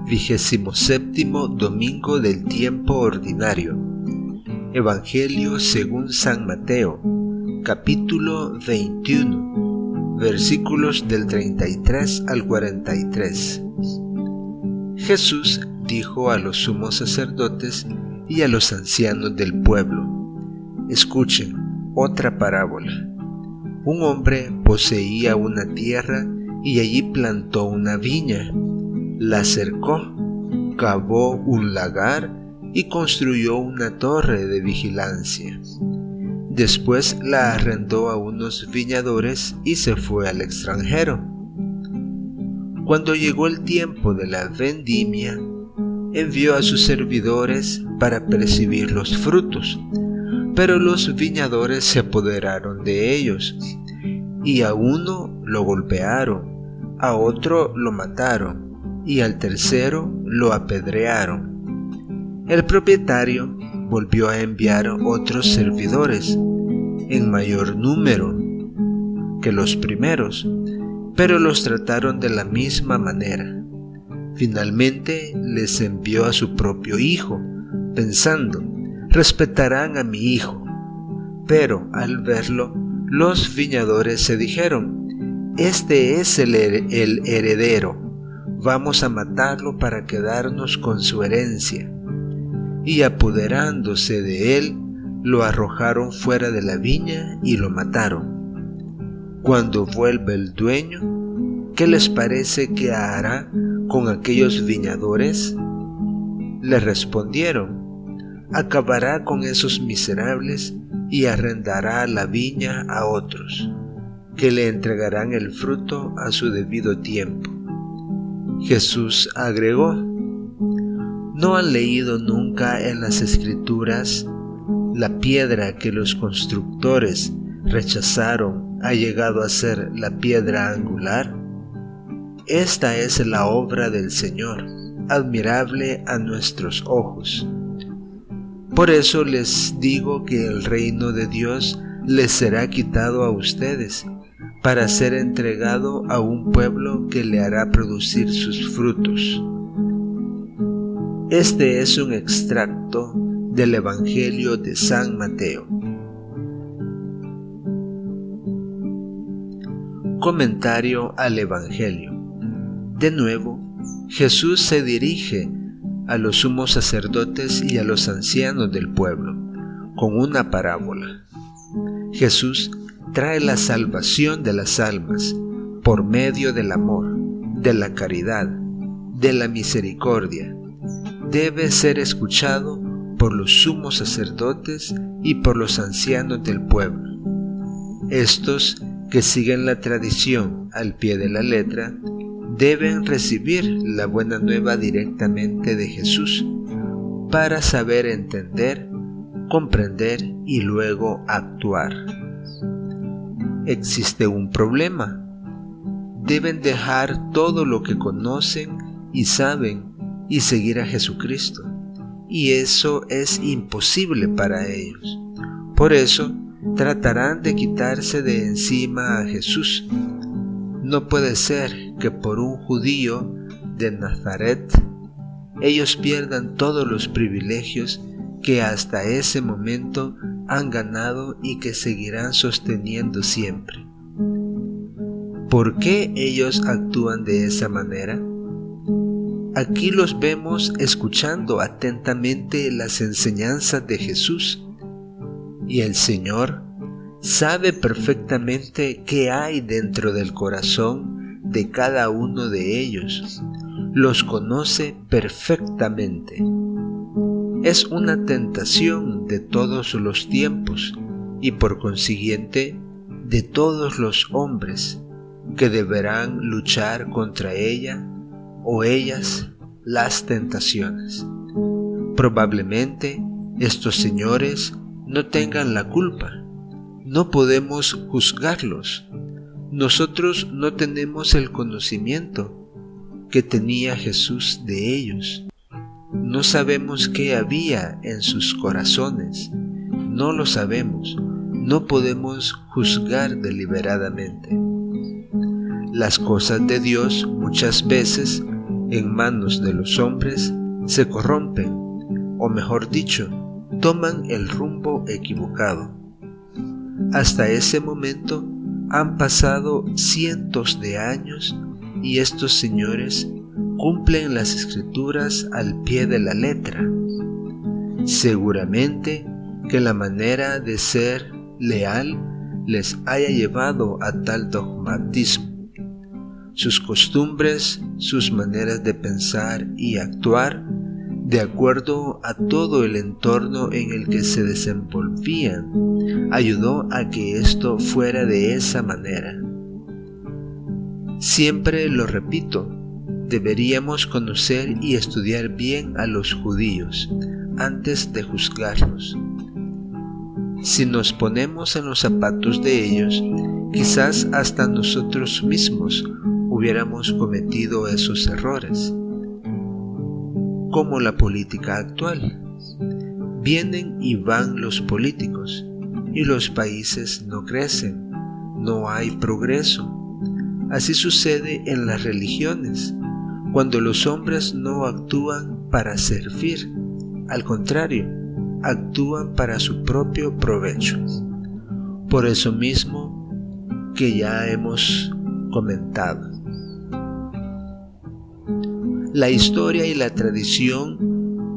27º domingo del tiempo ordinario. Evangelio según San Mateo, capítulo 21, versículos del 33 al 43. Jesús dijo a los sumos sacerdotes y a los ancianos del pueblo: escuchen otra parábola. Un hombre poseía una tierra y allí plantó una viña, la cercó, cavó un lagar y construyó una torre de vigilancia. Después la arrendó a unos viñadores y se fue al extranjero. Cuando llegó el tiempo de la vendimia, envió a sus servidores para percibir los frutos, pero los viñadores se apoderaron de ellos, y a uno lo golpearon, a otro lo mataron, y al tercero lo apedrearon. El propietario volvió a enviar otros servidores, en mayor número que los primeros, pero los trataron de la misma manera. Finalmente les envió a su propio hijo, pensando: respetarán a mi hijo. Pero al verlo, los viñadores se dijeron: este es el heredero, vamos a matarlo para quedarnos con su herencia. Y apoderándose de él, lo arrojaron fuera de la viña y lo mataron. Cuando vuelva el dueño, ¿qué les parece que hará con aquellos viñadores? Le respondieron: acabará con esos miserables y arrendará la viña a otros, que le entregarán el fruto a su debido tiempo. Jesús agregó: ¿no han leído nunca en las Escrituras: la piedra que los constructores rechazaron ha llegado a ser la piedra angular? Esta es la obra del Señor, admirable a nuestros ojos. Por eso les digo que el reino de Dios les será quitado a ustedes, para ser entregado a un pueblo que le hará producir sus frutos. Este es un extracto del Evangelio de San Mateo. Comentario al Evangelio. De nuevo, Jesús se dirige a los sumos sacerdotes y a los ancianos del pueblo con una parábola. Jesús trae la salvación de las almas por medio del amor, de la caridad, de la misericordia. Debe ser escuchado por los sumos sacerdotes y por los ancianos del pueblo. Estos, que siguen la tradición al pie de la letra, deben recibir la buena nueva directamente de Jesús para saber entender, comprender y luego actuar. Existe un problema. Deben dejar todo lo que conocen y saben y seguir a Jesucristo, y eso es imposible para ellos. Por eso tratarán de quitarse de encima a Jesús. No puede ser que por un judío de Nazaret ellos pierdan todos los privilegios que hasta ese momento han ganado y que seguirán sosteniendo siempre. ¿Por qué ellos actúan de esa manera? Aquí los vemos escuchando atentamente las enseñanzas de Jesús, y el Señor sabe perfectamente qué hay dentro del corazón de cada uno de ellos. Los conoce perfectamente. Es una tentación de todos los tiempos y por consiguiente de todos los hombres, que deberán luchar contra ella o ellas las tentaciones. Probablemente estos señores no tengan la culpa. No podemos juzgarlos. Nosotros no tenemos el conocimiento que tenía Jesús de ellos. No sabemos qué había en sus corazones. No lo sabemos. No podemos juzgar deliberadamente. Las cosas de Dios muchas veces en manos de los hombres se corrompen, o mejor dicho, toman el rumbo equivocado. Hasta ese momento han pasado cientos de años y estos señores cumplen las escrituras al pie de la letra. Seguramente que la manera de ser leal les haya llevado a tal dogmatismo. Sus costumbres, sus maneras de pensar y actuar, de acuerdo a todo el entorno en el que se desenvolvían, ayudó a que esto fuera de esa manera. Siempre lo repito, deberíamos conocer y estudiar bien a los judíos antes de juzgarlos. Si nos ponemos en los zapatos de ellos, quizás hasta nosotros mismos hubiéramos cometido esos errores. Como la política actual. Vienen y van los políticos y los países no crecen, no hay progreso. Así sucede en las religiones, cuando los hombres no actúan para servir, al contrario, actúan para su propio provecho. Por eso mismo que ya hemos comentado. La historia y la tradición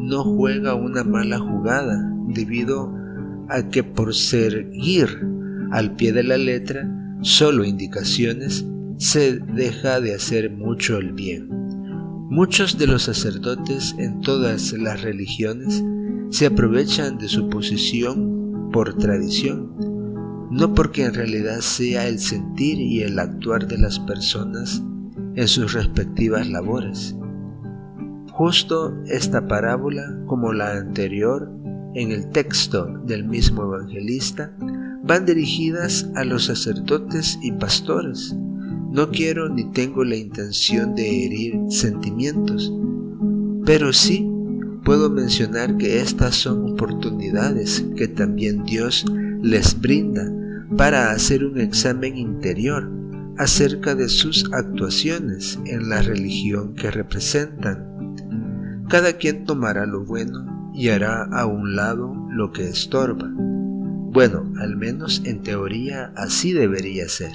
no juega una mala jugada debido a que por seguir al pie de la letra solo indicaciones se deja de hacer mucho el bien. Muchos de los sacerdotes en todas las religiones se aprovechan de su posición por tradición, no porque en realidad sea el sentir y el actuar de las personas en sus respectivas labores. Justo esta parábola, como la anterior, en el texto del mismo evangelista, van dirigidas a los sacerdotes y pastores. No quiero ni tengo la intención de herir sentimientos, pero sí puedo mencionar que estas son oportunidades que también Dios les brinda para hacer un examen interior acerca de sus actuaciones en la religión que representan. Cada quien tomará lo bueno y hará a un lado lo que estorba. Bueno, al menos en teoría así debería ser.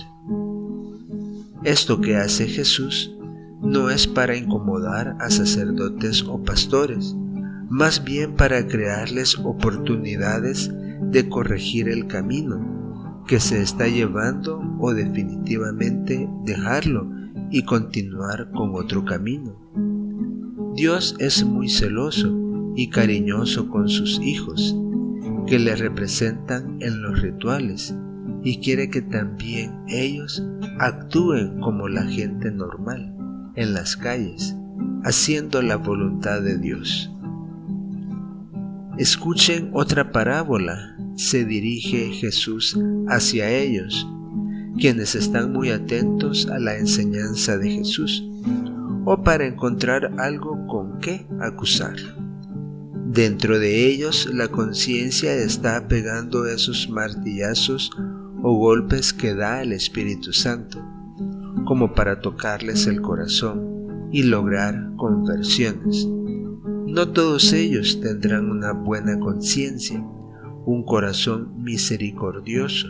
Esto que hace Jesús no es para incomodar a sacerdotes o pastores, más bien para crearles oportunidades de corregir el camino que se está llevando o definitivamente dejarlo y continuar con otro camino. Dios es muy celoso y cariñoso con sus hijos, que le representan en los rituales, y quiere que también ellos actúen como la gente normal en las calles, haciendo la voluntad de Dios. Escuchen otra parábola, se dirige Jesús hacia ellos, quienes están muy atentos a la enseñanza de Jesús, o para encontrar algo con qué acusar. Dentro de ellos la conciencia está pegando esos martillazos o golpes que da el Espíritu Santo, como para tocarles el corazón y lograr conversiones. No todos ellos tendrán una buena conciencia, un corazón misericordioso,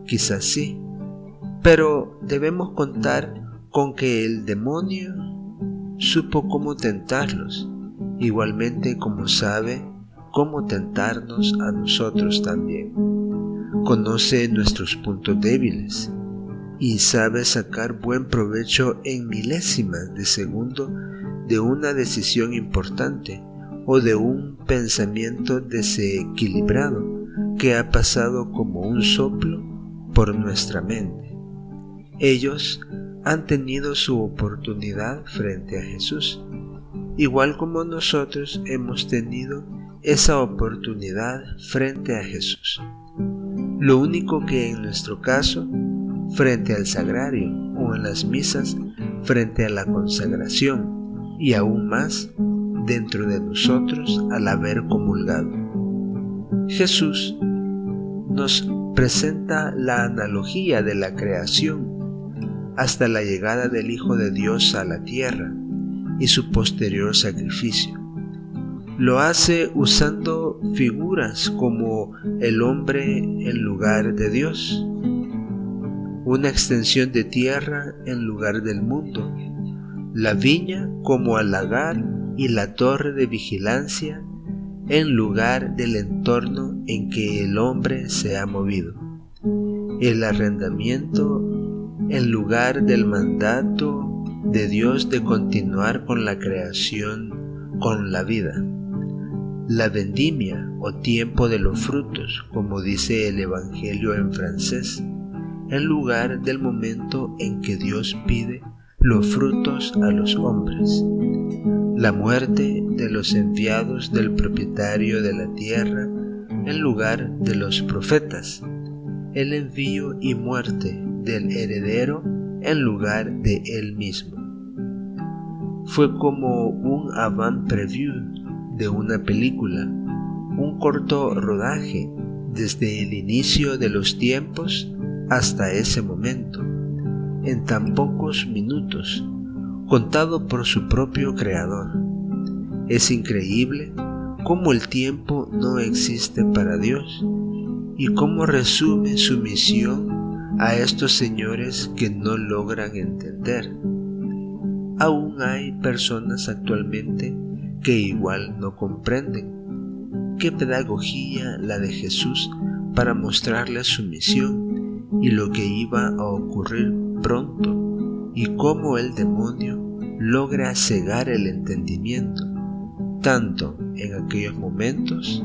quizás sí, pero debemos contar con que el demonio supo cómo tentarlos, igualmente como sabe cómo tentarnos a nosotros también. Conoce nuestros puntos débiles y sabe sacar buen provecho en milésimas de segundo de una decisión importante o de un pensamiento desequilibrado que ha pasado como un soplo por nuestra mente. Ellos han tenido su oportunidad frente a Jesús, igual como nosotros hemos tenido esa oportunidad frente a Jesús. Lo único que en nuestro caso, frente al sagrario o en las misas, frente a la consagración y aún más dentro de nosotros al haber comulgado. Jesús nos presenta la analogía de la creación hasta la llegada del Hijo de Dios a la tierra, y su posterior sacrificio. Lo hace usando figuras como el hombre en lugar de Dios, una extensión de tierra en lugar del mundo, la viña como al lagar y la torre de vigilancia en lugar del entorno en que el hombre se ha movido, el arrendamiento en lugar del mandato de Dios de continuar con la creación, con la vida, la vendimia o tiempo de los frutos, como dice el Evangelio en francés, en lugar del momento en que Dios pide los frutos a los hombres, la muerte de los enviados del propietario de la tierra en lugar de los profetas, el envío y muerte del heredero en lugar de él mismo. Fue como un avant-preview de una película, un corto rodaje desde el inicio de los tiempos hasta ese momento, en tan pocos minutos, contado por su propio creador. Es increíble cómo el tiempo no existe para Dios y cómo resume su misión a estos señores que no logran entender. Aún hay personas actualmente que igual no comprenden. Qué pedagogía la de Jesús para mostrarles su misión y lo que iba a ocurrir pronto, y cómo el demonio logra cegar el entendimiento, tanto en aquellos momentos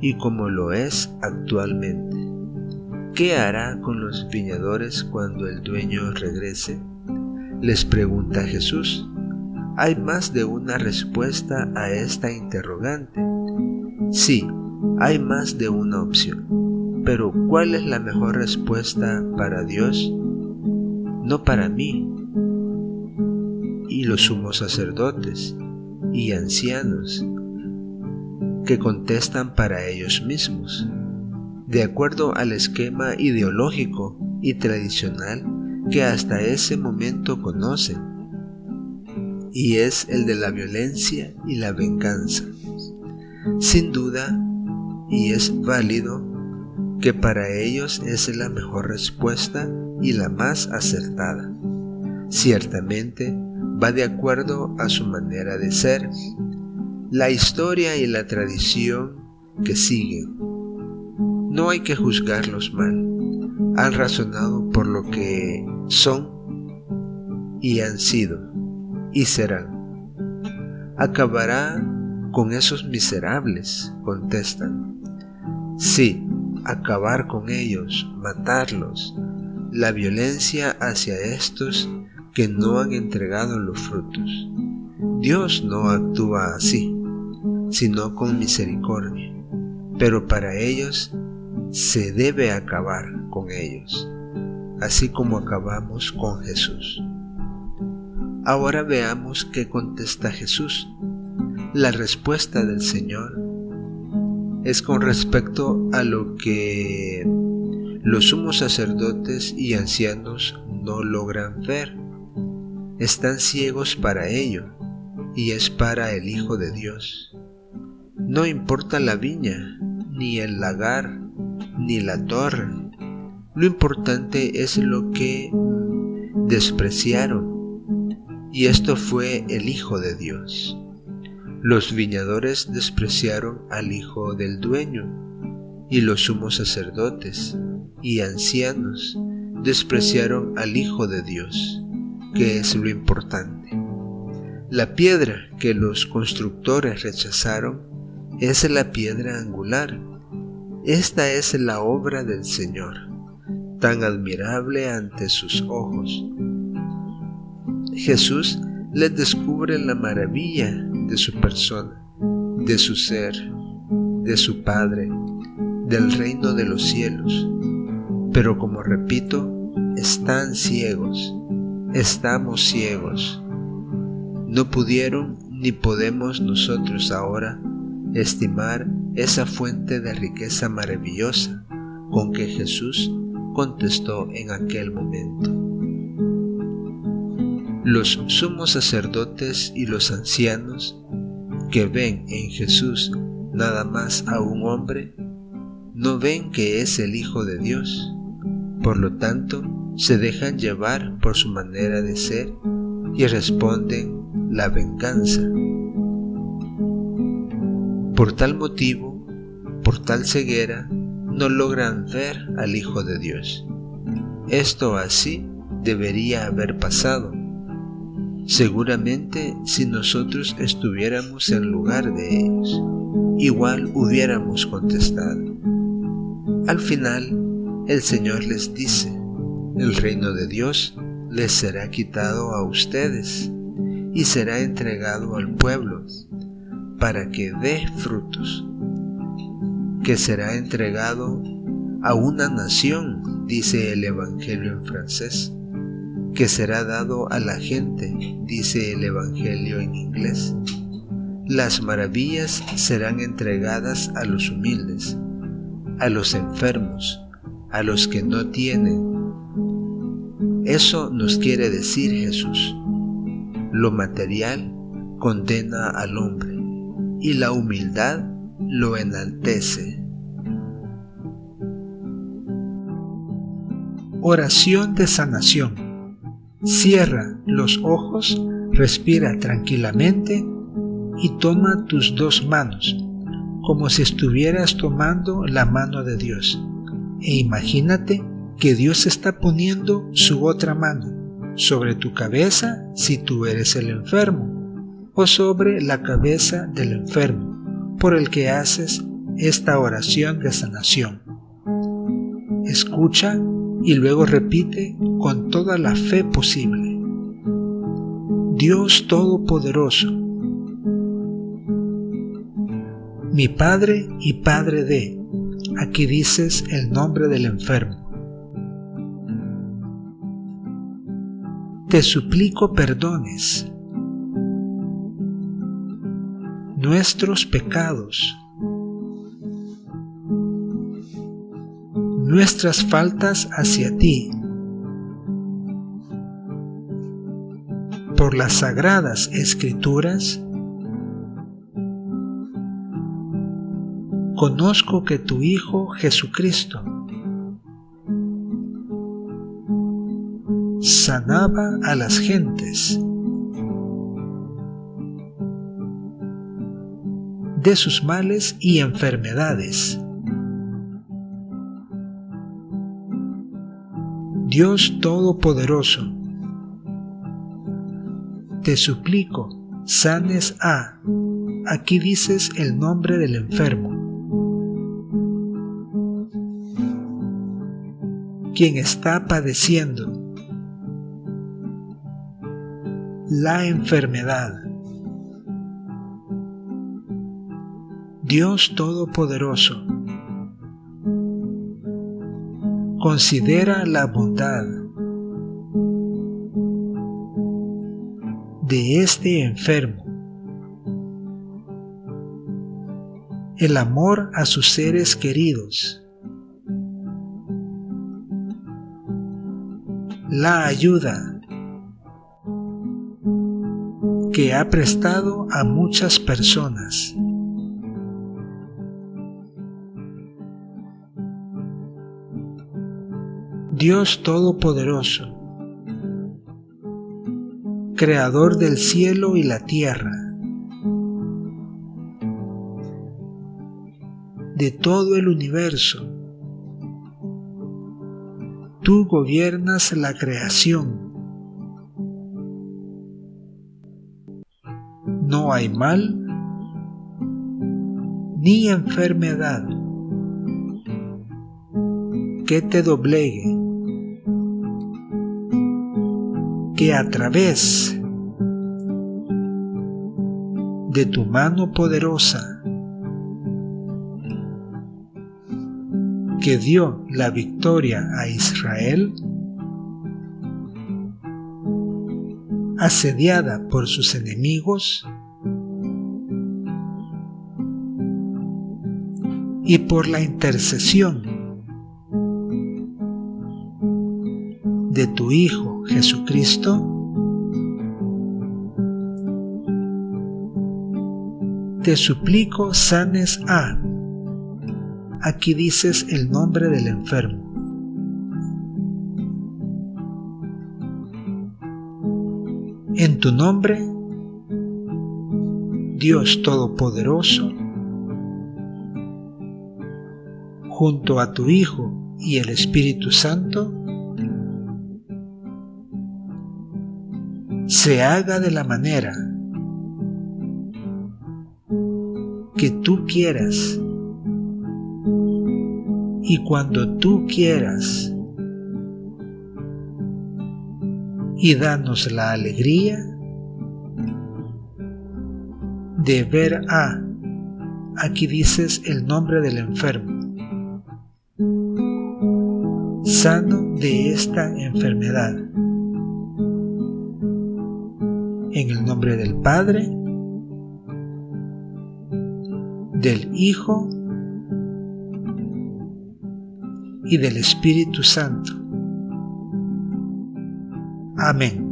y como lo es actualmente. ¿Qué hará con los viñadores cuando el dueño regrese?, les pregunta Jesús. Hay más de una respuesta a esta interrogante. Sí, hay más de una opción, pero ¿cuál es la mejor respuesta para Dios? No para mí y los sumos sacerdotes y ancianos, que contestan para ellos mismos, de acuerdo al esquema ideológico y tradicional que hasta ese momento conocen, y es el de la violencia y la venganza. Sin duda, y es válido, que para ellos es la mejor respuesta y la más acertada. Ciertamente va de acuerdo a su manera de ser, la historia y la tradición que siguen. No hay que juzgarlos mal. Han razonado por lo que son y han sido y serán. Acabará con esos miserables, contestan. Sí, acabar con ellos, matarlos, la violencia hacia estos que no han entregado los frutos. Dios no actúa así, sino con misericordia, pero para ellos se debe acabar con ellos, así como acabamos con Jesús. Ahora veamos qué contesta Jesús. La respuesta del Señor es con respecto a lo que los sumos sacerdotes y ancianos no logran ver. Están ciegos para ello, y es para el Hijo de Dios. No importa la viña, ni el lagar, ni la torre. Lo importante es lo que despreciaron, y esto fue el Hijo de Dios. Los viñadores despreciaron al hijo del dueño, y los sumos sacerdotes y ancianos despreciaron al Hijo de Dios, que es lo importante. La piedra que los constructores rechazaron es la piedra angular. Esta es la obra del Señor, tan admirable ante sus ojos. Jesús les descubre la maravilla de su persona, de su ser, de su Padre, del reino de los cielos. Pero como repito, están ciegos, estamos ciegos. No pudieron ni podemos nosotros ahora estimar esa fuente de riqueza maravillosa con que Jesús contestó en aquel momento. Los sumos sacerdotes y los ancianos, que ven en Jesús nada más a un hombre, no ven que es el Hijo de Dios. Por lo tanto, se dejan llevar por su manera de ser y responden la venganza. Por tal motivo, por tal ceguera, no logran ver al Hijo de Dios. Esto así debería haber pasado. Seguramente, si nosotros estuviéramos en lugar de ellos, igual hubiéramos contestado. Al final, el Señor les dice: el reino de Dios les será quitado a ustedes y será entregado al pueblo para que dé frutos, que será entregado a una nación, dice el Evangelio en francés, que será dado a la gente, dice el Evangelio en inglés. Las maravillas serán entregadas a los humildes, a los enfermos, a los que no tienen. Eso nos quiere decir Jesús. Lo material condena al hombre y la humildad lo enaltece. Oración de sanación. Cierra los ojos, respira tranquilamente y toma tus dos manos, como si estuvieras tomando la mano de Dios, e imagínate que Dios está poniendo su otra mano sobre tu cabeza si tú eres el enfermo, o sobre la cabeza del enfermo por el que haces esta oración de sanación. Escucha y luego repite con toda la fe posible: Dios Todopoderoso, mi Padre y Padre de, aquí dices el nombre del enfermo. Te suplico perdones nuestros pecados, nuestras faltas hacia ti, por las sagradas Escrituras. Conozco que tu Hijo Jesucristo sanaba a las gentes de sus males y enfermedades. Dios Todopoderoso, te suplico sanes a, aquí dices el nombre del enfermo, quien está padeciendo la enfermedad. Dios Todopoderoso, considera la bondad de este enfermo, el amor a sus seres queridos, la ayuda que ha prestado a muchas personas. Dios Todopoderoso, Creador del cielo y la tierra, de todo el universo, tú gobiernas la creación. No hay mal ni enfermedad que te doblegue, que a través de tu mano poderosa que dio la victoria a Israel, asediada por sus enemigos y por la intercesión de tu Hijo Jesucristo, te suplico sanes a. Aquí dices el nombre del enfermo. En tu nombre, Dios Todopoderoso, junto a tu Hijo y el Espíritu Santo, se haga de la manera que tú quieras y cuando tú quieras, y danos la alegría de ver a. Aquí dices el nombre del enfermo, sano de esta enfermedad. En el nombre del Padre, del Hijo y del Espíritu Santo. Amén.